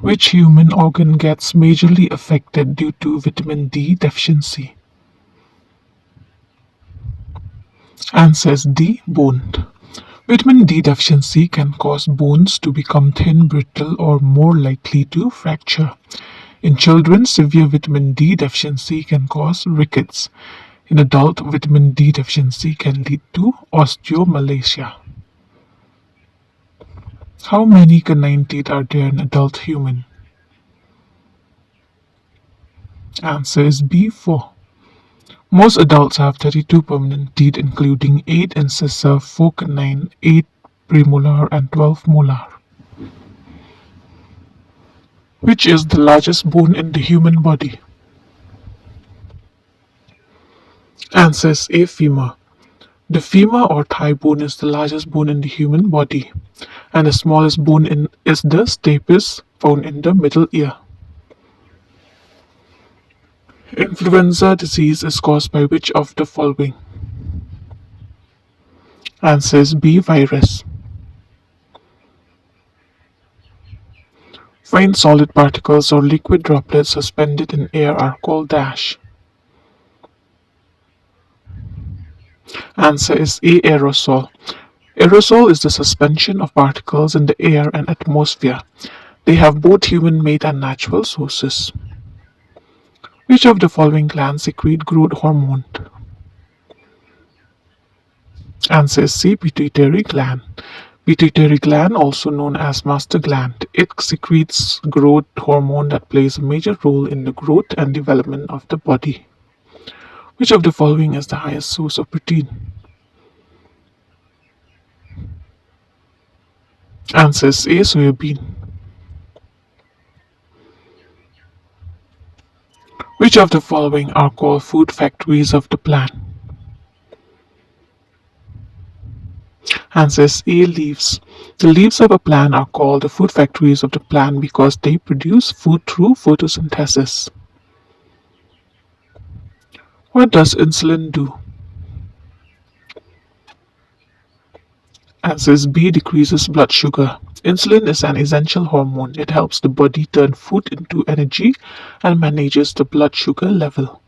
Which human organ gets majorly affected due to vitamin D deficiency? Answer D. Bone. Vitamin D deficiency can cause bones to become thin, brittle, or more likely to fracture. In children, severe vitamin D deficiency can cause rickets. In adult, vitamin D deficiency can lead to osteomalacia. How many canine teeth are there in adult human? Answer is B. 4. Most adults have 32 permanent teeth, including 8 incisor, 4 canine, 8 premolar, and 12 molar. Which is the largest bone in the human body? Answer is A. Femur. The femur or thigh bone is the largest bone in the human body, and the smallest is the stapes found in the middle ear. Influenza disease is caused by which of the following? Answer is B. Virus. Fine solid particles or liquid droplets suspended in air are called dash. Answer is A. Aerosol. Aerosol is the suspension of particles in the air and atmosphere. They have both human-made and natural sources. Which of the following glands secrete growth hormone? Answer is C. Pituitary gland. Pituitary gland, also known as master gland, it secretes growth hormone that plays a major role in the growth and development of the body. Which of the following is the highest source of protein? Answer is A. Soybean. Which of the following are called food factories of the plant? Answer is A. Leaves. The leaves of a plant are called the food factories of the plant because they produce food through photosynthesis. What does insulin do? Answer is B. Decreases blood sugar. Insulin is an essential hormone. It helps the body turn food into energy and manages the blood sugar level.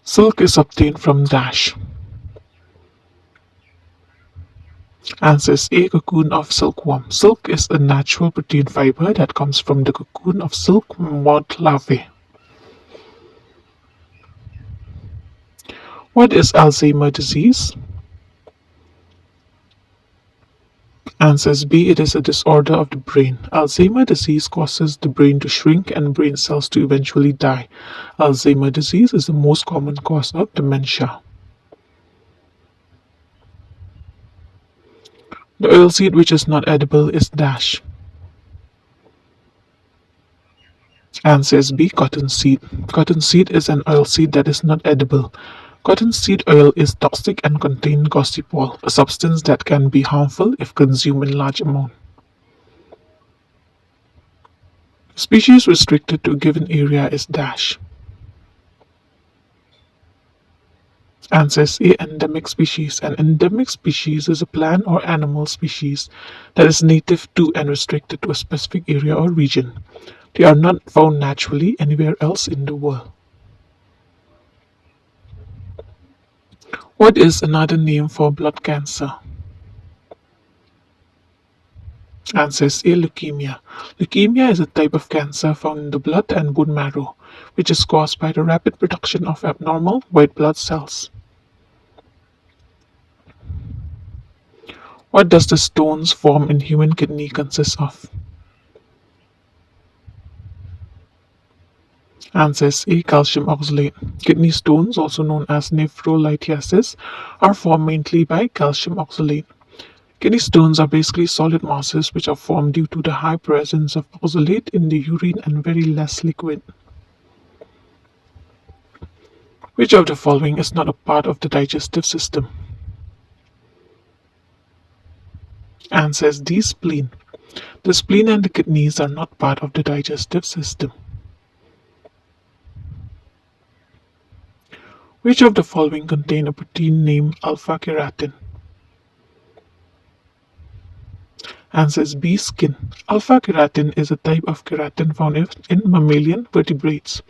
Silk is obtained from dash. Answer is A. Cocoon of silkworm. Silk is a natural protein fiber that comes from the cocoon of silk moth larvae. What is Alzheimer's disease? Answer is B. It is a disorder of the brain. Alzheimer's disease causes the brain to shrink and brain cells to eventually die. Alzheimer's disease is the most common cause of dementia. The oilseed which is not edible is dash. Answer is B. Cottonseed. Cottonseed is an oilseed that is not edible. Cottonseed oil is toxic and contains gossypol, a substance that can be harmful if consumed in large amounts. Species restricted to a given area is dash. Answer is A. Endemic species. An endemic species is a plant or animal species that is native to and restricted to a specific area or region. They are not found naturally anywhere else in the world. What is another name for blood cancer? Answer is A. Leukemia. Leukemia is a type of cancer found in the blood and bone marrow, which is caused by the rapid production of abnormal white blood cells. What does the stones formed in human kidney consist of? Answer is A. Calcium oxalate. Kidney stones, also known as nephrolithiasis, are formed mainly by calcium oxalate. Kidney stones are basically solid masses which are formed due to the high presence of oxalate in the urine and very less liquid. Which of the following is not a part of the digestive system? Answer is D. Spleen. The spleen and the kidneys are not part of the digestive system. Which of the following contain a protein named alpha-keratin? Answers B. Skin. Alpha keratin is a type of keratin found in mammalian vertebrates.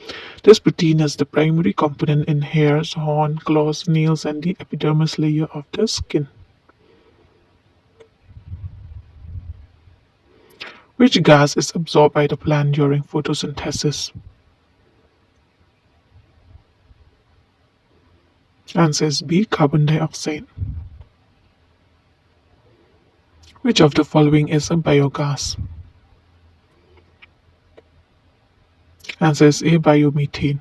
This protein is the primary component in hairs, horn, claws, nails, and the epidermis layer of the skin. Which gas is absorbed by the plant during photosynthesis? Answer is B. Carbon dioxide. Which of the following is a biogas? Answer is A. Biomethane.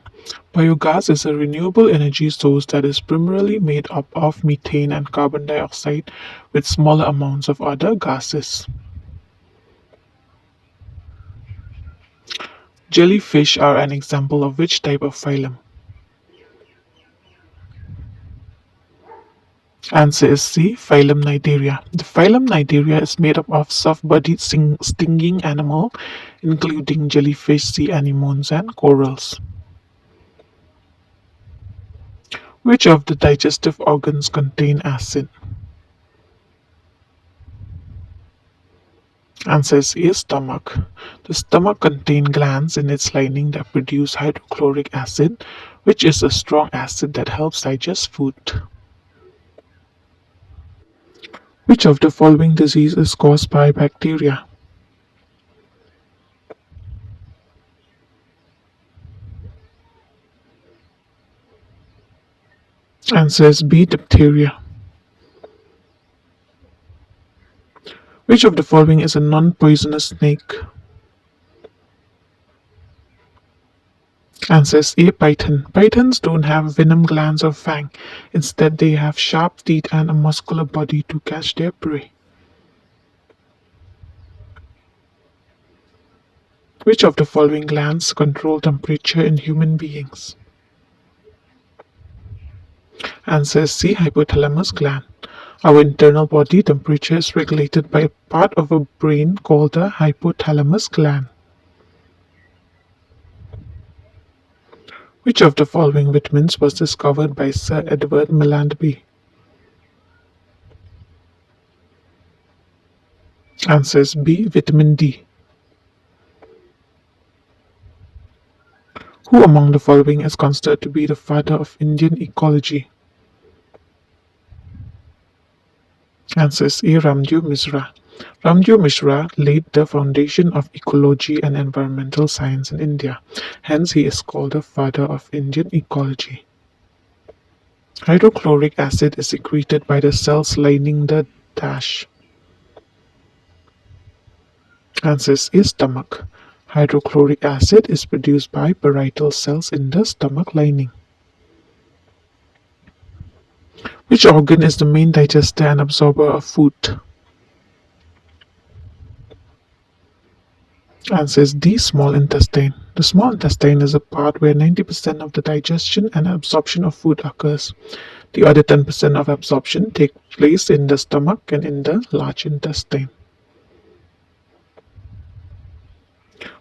Biogas is a renewable energy source that is primarily made up of methane and carbon dioxide with smaller amounts of other gases. Jellyfish are an example of which type of phylum? Answer is C. Phylum Cnidaria. The phylum Cnidaria is made up of soft-bodied stinging animal, including jellyfish, sea anemones, and corals. Which of the digestive organs contain acid? Answer is A. Stomach. The stomach contains glands in its lining that produce hydrochloric acid, which is a strong acid that helps digest food. Which of the following disease is caused by bacteria? Answer is B. Diphtheria. Which of the following is a non-poisonous snake? Answer is A. Python. Pythons don't have venom glands or fang. Instead, they have sharp teeth and a muscular body to catch their prey. Which of the following glands control temperature in human beings? Answer is C. Hypothalamus gland. Our internal body temperature is regulated by a part of our brain called the hypothalamus gland. Which of the following vitamins was discovered by Sir Edward Mellanby? Answer is B. Vitamin D. Who among the following is considered to be the father of Indian ecology? Answer is A. Ramdev Misra. Ramdev Mishra laid the foundation of ecology and environmental science in India. Hence, he is called the father of Indian ecology. Hydrochloric acid is secreted by the cells lining the dash. Answer is A. Stomach. Hydrochloric acid is produced by parietal cells in the stomach lining. Which organ is the main digester and absorber of food? Answer is D. Small intestine. The small intestine is a part where 90% of the digestion and absorption of food occurs. The other 10% of absorption takes place in the stomach and in the large intestine.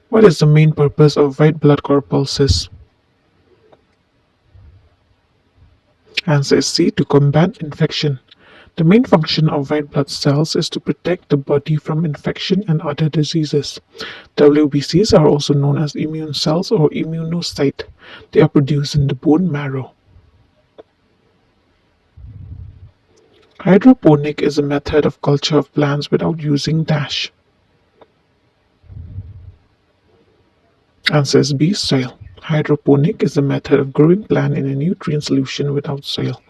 What is the main purpose of white blood corpuscles? Answer is C. To combat infection. The main function of white blood cells is to protect the body from infection and other diseases. WBCs are also known as immune cells or immunocytes. They are produced in the bone marrow. Hydroponic is a method of culture of plants without using dash. Answer is B. Soil. Hydroponic is a method of growing plant in a nutrient solution without soil.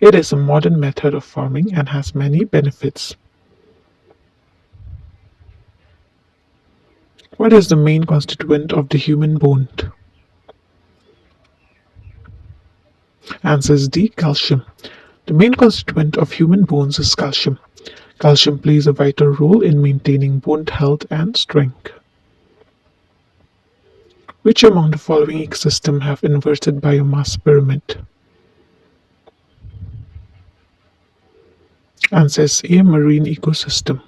It is a modern method of farming and has many benefits. What is the main constituent of the human bone? Answer is D. Calcium. The main constituent of human bones is calcium. Calcium plays a vital role in maintaining bone health and strength. Which among the following ecosystems have inverted biomass pyramid? Answer is A. Marine ecosystem.